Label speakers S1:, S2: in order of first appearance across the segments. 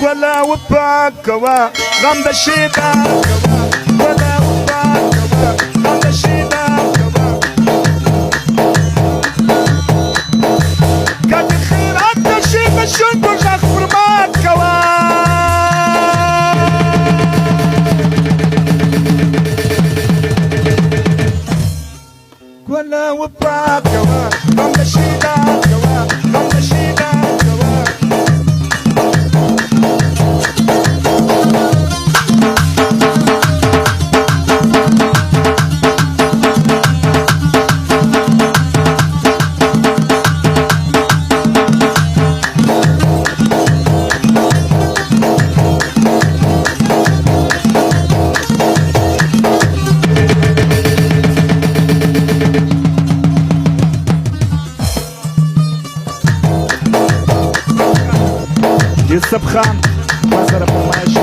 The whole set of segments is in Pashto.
S1: ولا وباك كوا غم دشيدا ولا وباك كوا غم دشيدا قد خيرات دشيدا شنو غفر ما كوا ولا وباك كوا غم دشيدا كوا غم دشيدا يوسف خان وزر فرمايش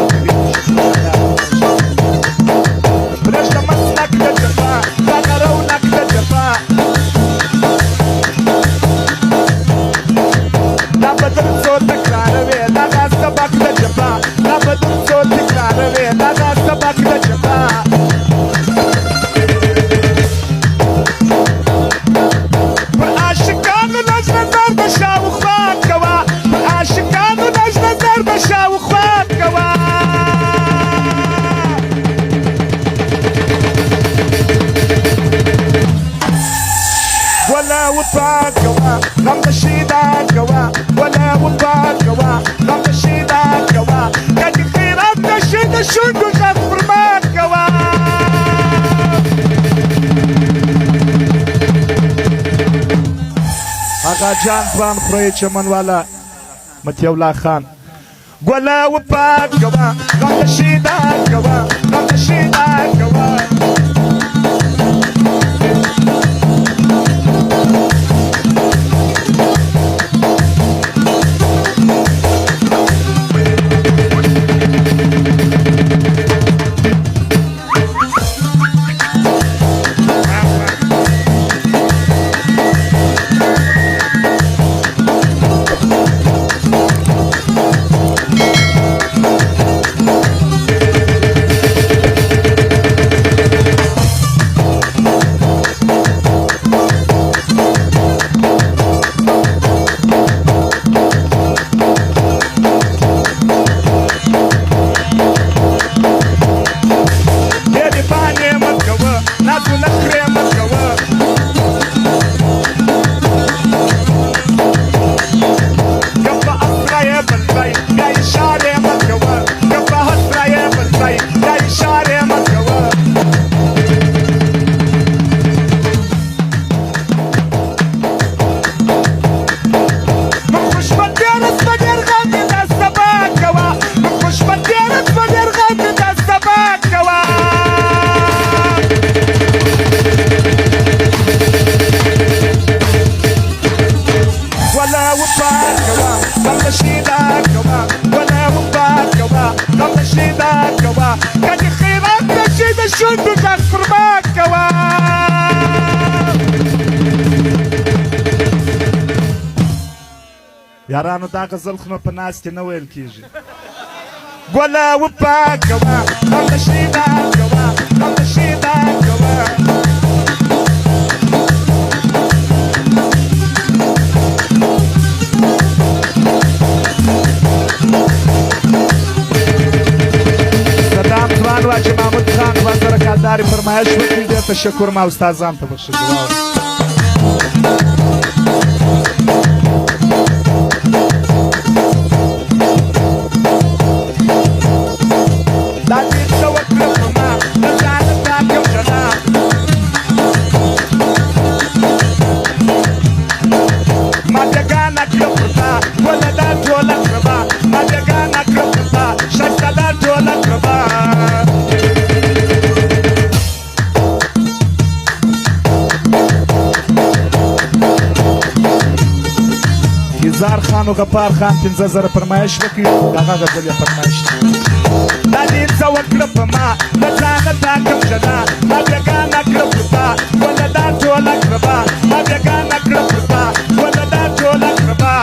S1: بلاش تمسك للجفاء لا نرونك للجفاء لا بدل صوتك العربي لا غصبك للجفاء لا بدل صوتك العربي لا غصبك للجفاء والعاشقان الأجنة ضربة شاوخات كوا والعاشقان بشاو خواب كوا ولا وباك كوا غم دشيدا كوا ولا وباك كوا غم دشيدا كوا قد خيرات دشيدا شنو غفر ما كوا آقا جان خوان خوری چمن والا متي الله خان ولا وباك كوا غم دشيدا كوا غم دشيدا كوا یارانو دا غزل خو په ناستې نه ویل کېږي ولا وباك كوا غم دشيدا كوا غم دشيدا كوا صدام توان واجه محمود خان وزر کلداري فرمایش وکړي ډېر تشکر ما استادان ته بخښئ زار خان و غفار خان 15000 فرمایش وکړي هغه غزل یې فرمایش دا دې څه وکړه په ما د ځانه تا کوم جنا ما بېګانه کړه پر تا وله دا ټوله کړبه ما بېګانه کړه پر تا وله دا ټوله کړبه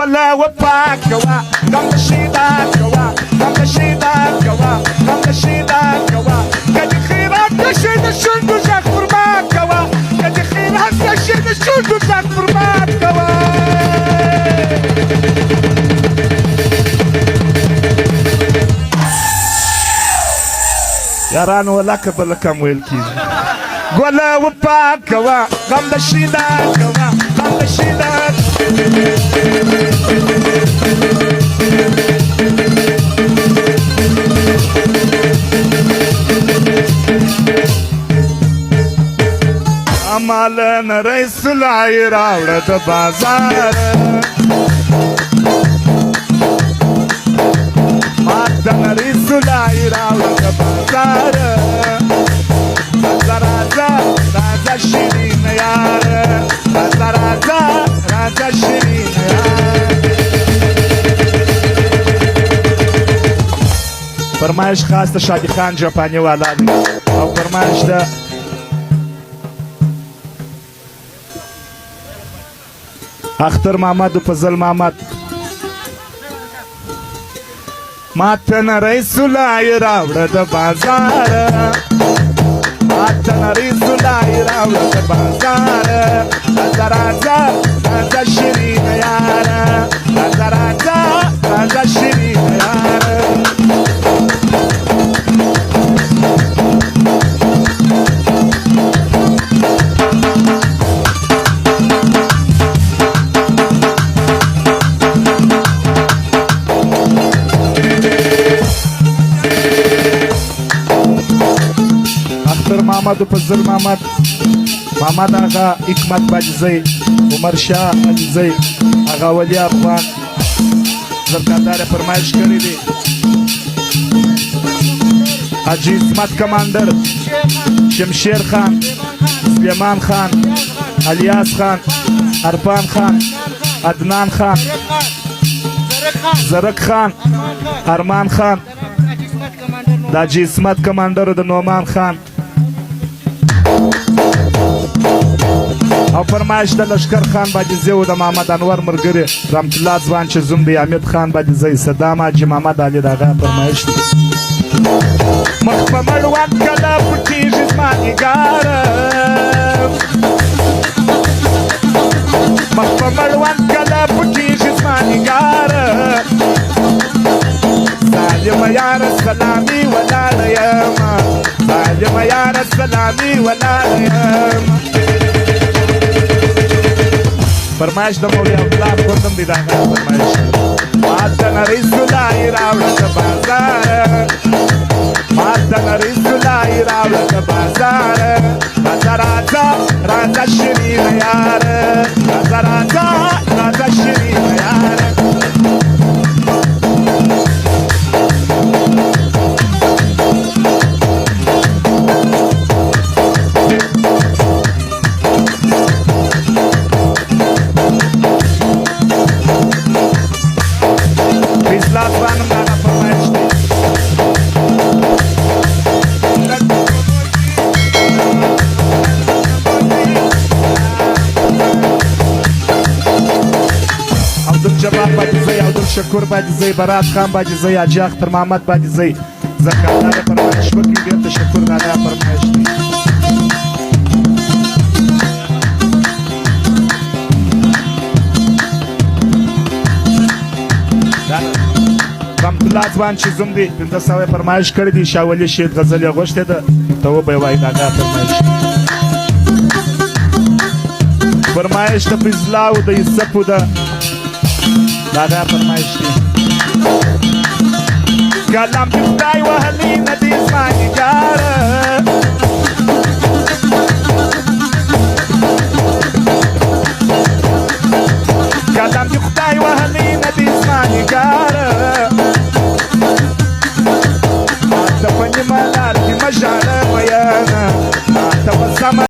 S1: ولا وفاك كوا غم الشيطان كوا غم الشيطان كوا غم الشيطان كوا قد خيرك تشد الشد جاك فرمات كوا قد خيرك تشد الشد جاك فرمات كوا ياران ولا كبر لكم ويلكي ولا وفاك كوا غم الشيطان كوا غم الشيطان امالنا رئيس العيرة ولد بازار ماتنا رئيس العيرة ولد بازار راجا الشيرين يار راجا الشيرين يار فرمایش خاص شادی خان جاپانی والا دی او فرمایش ده اختر محمد و فضل محمد ماتن رئیس الای راوړه د بازار ماتن رئیس الای راوړه د بازار راځه شیرین یار راځه شیرین یار محمد و فضل محمد محمد آغا حکمت باجزی عمر شاه علیزی آغا ولی افغان زرکادار فرمایش کری دی حاجی عصمت کماندر شمشیر خان سلیمان خان الیاس خان عرفان خان عدنان خان زرک خان ارمان خان د حاجی عصمت کماندر د نومان خان او فرمایش د لشکر خان باجزی او د محمد انور مرګری رحمت الله ځوان چې زوم دی حمید خان باجزی صدام حاجی محمد علي دغه فرمایش دی مخ په مړوند کله پټیږي زما نګاره مخ په مړوند کله پټیږي زما نګاره سالم یار سلامي ولاړ یم سالم یار سلامي ولاړ یم فرمایش د مولوی عبدالله کوردم دی دغه فرمایش ماتن رئیس الای راوړه د بازار ماتن رئیس الای راوړه د بازار راځه شیرین یار راځه شیرین یار جواب باجزی عبدالشکور باجزی برات خان باجزی حاجی اختر محمد باجزی زرکادار فرمایش وکړي ډېر تشکر دا فرمایش دی رحمت الله ځوان چې زوم دی 1500 فرمایش کړی دی شاه ولی شهید غزل یې غوښتې ده ته وبه وایي دا فرمایش فرمایش د فضل او د یوسف ده دادا فرمایش دی کلام دی خدای وهلی ندی زما نگاره